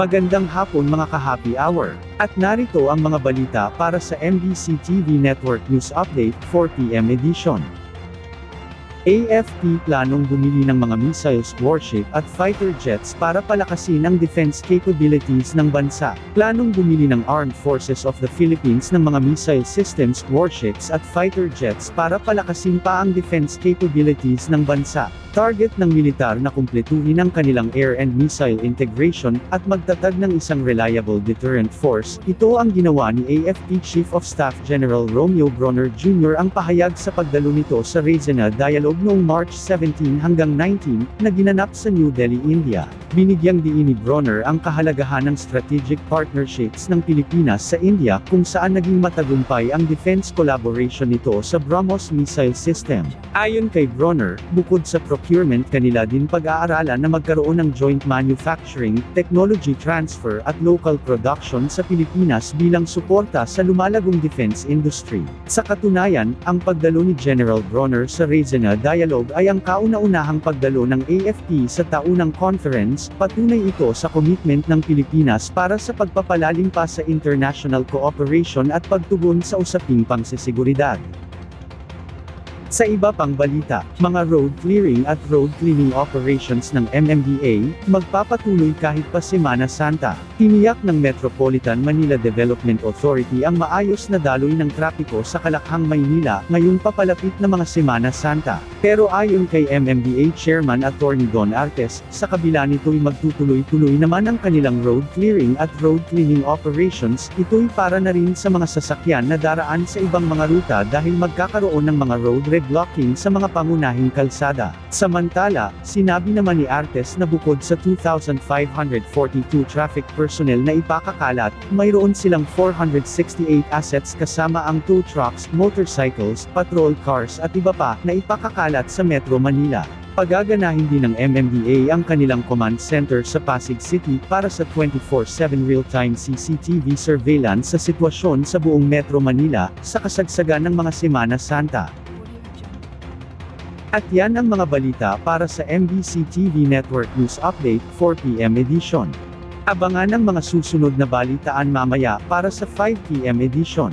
Magandang hapon mga ka-happy hour. At narito ang mga balita para sa MBC TV Network News Update 4 PM edition. AFP planong bumili ng mga missiles, warship at fighter jets para palakasin ang defense capabilities ng bansa. Planong bumili ng Armed Forces of the Philippines ng mga missile systems, warships at fighter jets para palakasin pa ang defense capabilities ng bansa. Target ng militar na kumpletuhin ang kanilang air and missile integration, at magtatag ng isang reliable deterrent force. Ito ang ginawa ni AFP Chief of Staff General Romeo Bronner Jr. ang pahayag sa pagdalo nito sa Raisina Dialogue noong March 17 hanggang 19, na ginanap sa New Delhi, India. Binigyang diin ni Bronner ang kahalagahan ng strategic partnerships ng Pilipinas sa India, kung saan naging matagumpay ang defense collaboration nito sa BrahMos missile system. Ayon kay Bronner, bukod sa procurement, kanila din pag-aaralan na magkaroon ng joint manufacturing, technology transfer at local production sa Pilipinas bilang suporta sa lumalagong defense industry. Sa katunayan, ang pagdalo ni General Bronner sa Raisina Dialogue ay ang kauna-unahang pagdalo ng AFP sa taunang conference. Patunay ito sa commitment ng Pilipinas para sa pagpapalalim pa sa international cooperation at pagtugon sa usaping pangseseguridad. Sa iba pang balita, mga road clearing at road cleaning operations ng MMDA, magpapatuloy kahit pa Semana Santa. Tiniyak ng Metropolitan Manila Development Authority ang maayos na daloy ng trapiko sa Kalakhang, Maynila, ngayong papalapit na mga Semana Santa. Pero ayon kay MMDA Chairman Attorney Don Artes, sa kabila nito'y magtutuloy-tuloy naman ang kanilang road clearing at road cleaning operations. Ito'y para na rin sa mga sasakyan na daraan sa ibang mga ruta dahil magkakaroon ng mga road blocking sa mga pangunahing kalsada. Samantala, sinabi naman ni Artes na bukod sa 2,542 traffic personnel na ipakakalat, mayroon silang 468 assets kasama ang tow trucks, motorcycles, patrol cars at iba pa, na ipakakalat sa Metro Manila. Pagaganahin din ng MMDA ang kanilang command center sa Pasig City para sa 24/7 real-time CCTV surveillance sa sitwasyon sa buong Metro Manila, sa kasagsagan ng mga Semana Santa. At yan ang mga balita para sa MBC TV Network News Update 4 PM edition. Abangan ang mga susunod na balitaan mamaya para sa 5 PM edition.